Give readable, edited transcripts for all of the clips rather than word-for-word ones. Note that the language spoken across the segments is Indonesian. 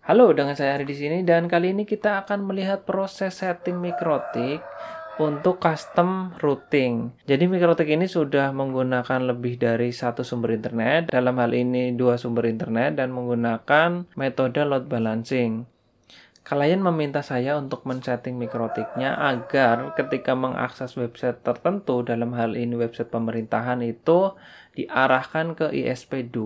Halo, dengan saya Ari di sini dan kali ini kita akan melihat proses setting MikroTik untuk custom routing. Jadi MikroTik ini sudah menggunakan lebih dari satu sumber internet, dalam hal ini dua sumber internet dan menggunakan metode load balancing. Klien meminta saya untuk men-setting MikroTiknya agar ketika mengakses website tertentu, dalam hal ini website pemerintahan itu diarahkan ke ISP2.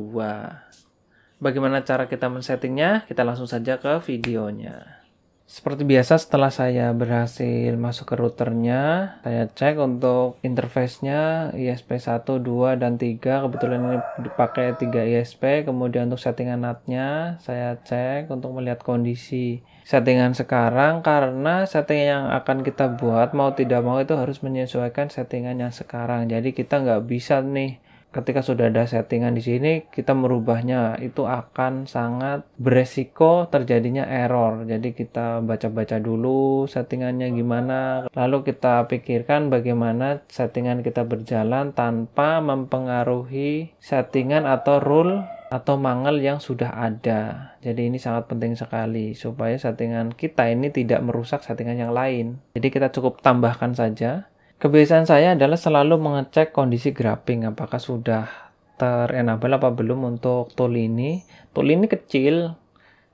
Bagaimana cara kita men-settingnya? Kita langsung saja ke videonya. Seperti biasa, setelah saya berhasil masuk ke routernya, saya cek untuk interface-nya ISP1, 2, dan 3. Kebetulan ini dipakai 3 ISP. Kemudian untuk settingan NAT-nya, saya cek untuk melihat kondisi settingan sekarang, karena setting yang akan kita buat mau tidak mau itu harus menyesuaikan settingan yang sekarang. Jadi kita nggak bisa nih ketika sudah ada settingan di sini kita merubahnya, itu akan sangat beresiko terjadinya error. Jadi kita baca-baca dulu settingannya gimana, lalu kita pikirkan bagaimana settingan kita berjalan tanpa mempengaruhi settingan atau rule atau mangel yang sudah ada. Jadi ini sangat penting sekali supaya settingan kita ini tidak merusak settingan yang lain. Jadi kita cukup tambahkan saja. Kebiasaan saya adalah selalu mengecek kondisi graphing, apakah sudah terenable apa belum untuk tool ini. Tool ini kecil,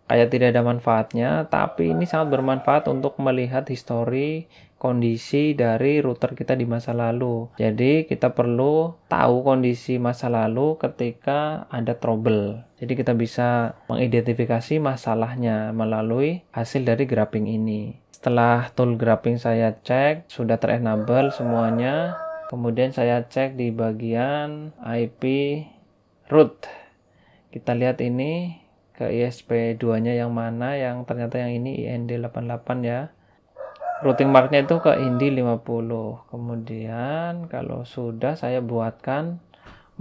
kayak tidak ada manfaatnya, tapi ini sangat bermanfaat untuk melihat histori kondisi dari router kita di masa lalu. Jadi kita perlu tahu kondisi masa lalu ketika ada trouble. Jadi kita bisa mengidentifikasi masalahnya melalui hasil dari graphing ini. Setelah tool graphing saya cek, sudah terenable semuanya. Kemudian saya cek di bagian IP root. Kita lihat ini ke ISP2-nya yang mana, yang ternyata yang ini IND88 ya. Routing marknya itu ke IND50. Kemudian kalau sudah, saya buatkan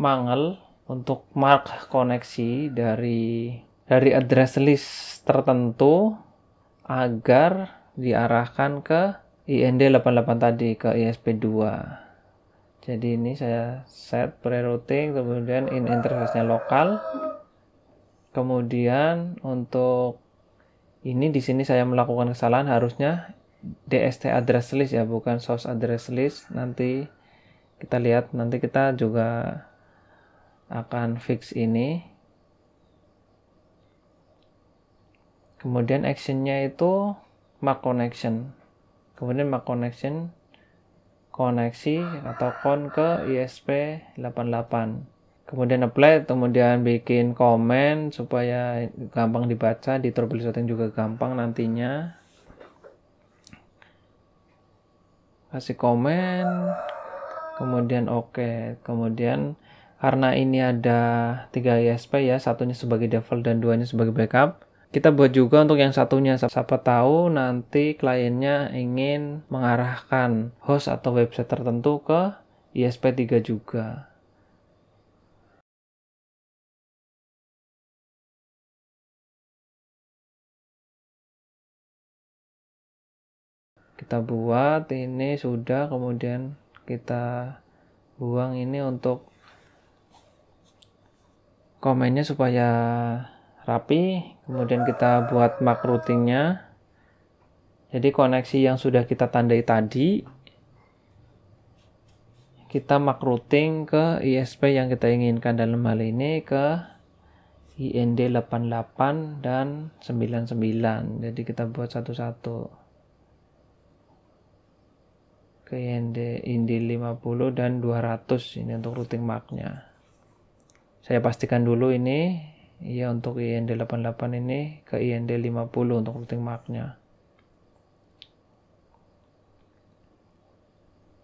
mangel untuk mark koneksi dari address list tertentu agar diarahkan ke IND88 tadi, ke ISP2. Jadi ini saya set pre-routing, kemudian in interface-nya lokal. Kemudian untuk ini di sini saya melakukan kesalahan, harusnya DST address list ya, bukan source address list. Nanti kita lihat, nanti kita juga akan fix ini. Kemudian actionnya itu mark connection. Kemudian mark connection koneksi atau con ke ISP88. Kemudian apply, kemudian bikin komen supaya gampang dibaca, di troubleshooting juga gampang nantinya. Kasih komen, kemudian oke. Kemudian karena ini ada 3 ISP ya, satunya sebagai default dan 2-nya sebagai backup, kita buat juga untuk yang satunya. Siapa tahu nanti kliennya ingin mengarahkan host atau website tertentu ke ISP3 juga. Kita buat ini sudah, kemudian kita buang ini untuk komennya supaya rapi. Kemudian kita buat mark routingnya. Jadi koneksi yang sudah kita tandai tadi, kita mark routing ke ISP yang kita inginkan, dalam hal ini ke IND88 dan 99. Jadi kita buat satu-satu. Ke IND50 dan 200 ini untuk routing marknya. Saya pastikan dulu ini ya, untuk IND88 ini ke IND50 untuk routing marknya.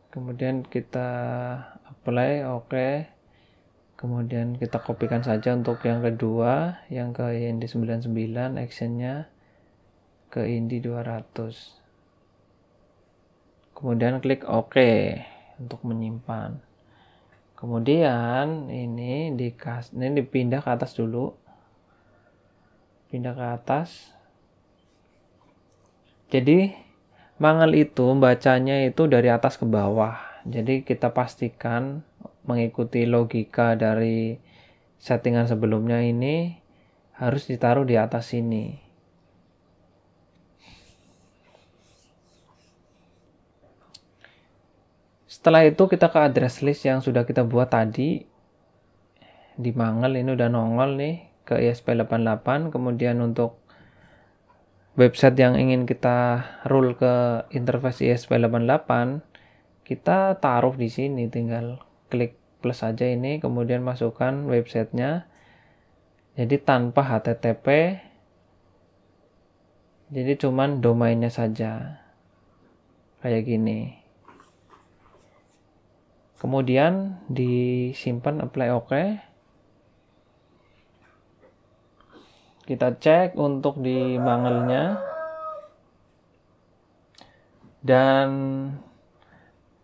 Kemudian kita apply, oke. Kemudian kita kopikan saja untuk yang kedua, yang ke IND99, actionnya ke IND200. Kemudian klik OK untuk menyimpan. Kemudian ini dipindah ke atas dulu. Pindah ke atas. Jadi mangel itu bacanya itu dari atas ke bawah. Jadi kita pastikan mengikuti logika dari settingan sebelumnya, ini harus ditaruh di atas sini. Setelah itu kita ke address list yang sudah kita buat tadi. Di Mangel ini udah nongol nih ke ISP88. Kemudian untuk website yang ingin kita rule ke interface ISP88, kita taruh di sini, tinggal klik plus aja ini, kemudian masukkan websitenya. Jadi tanpa HTTP, jadi cuman domainnya saja, kayak gini. Kemudian disimpan, apply OK. Kita cek untuk di Mangelnya. Dan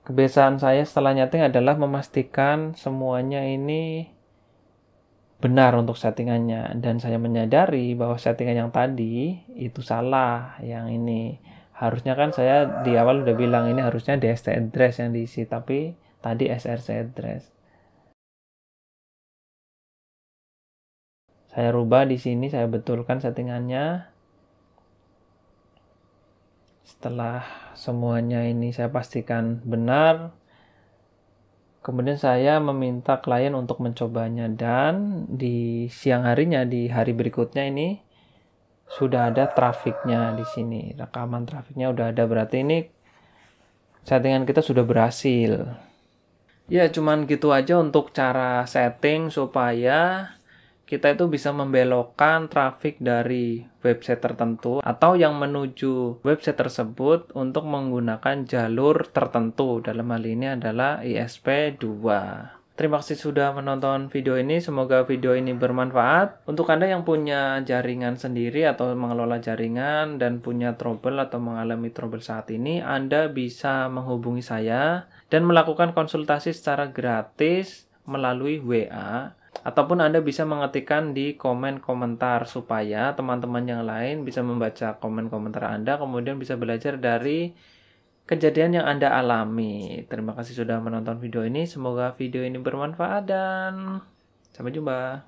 kebiasaan saya setelah nyeting adalah memastikan semuanya ini benar untuk settingannya. Dan saya menyadari bahwa settingan yang tadi itu salah. Yang ini harusnya kan saya di awal udah bilang ini harusnya DST address yang diisi, tapi tadi SRC address. Saya rubah di sini, saya betulkan settingannya. Setelah semuanya ini saya pastikan benar, kemudian saya meminta klien untuk mencobanya, dan di siang harinya, di hari berikutnya ini sudah ada trafiknya di sini. Rekaman trafiknya udah ada, berarti ini settingan kita sudah berhasil. Ya, cuman gitu aja untuk cara setting supaya kita itu bisa membelokkan trafik dari website tertentu atau yang menuju website tersebut untuk menggunakan jalur tertentu. Dalam hal ini adalah ISP2. Terima kasih sudah menonton video ini. Semoga video ini bermanfaat. Untuk Anda yang punya jaringan sendiri atau mengelola jaringan dan punya trouble atau mengalami trouble saat ini, Anda bisa menghubungi saya dan melakukan konsultasi secara gratis melalui WA. Ataupun Anda bisa mengetikkan di komen komentar supaya teman-teman yang lain bisa membaca komen komentar Anda, kemudian bisa belajar dari kejadian yang Anda alami. Terima kasih sudah menonton video ini. Semoga video ini bermanfaat dan sampai jumpa.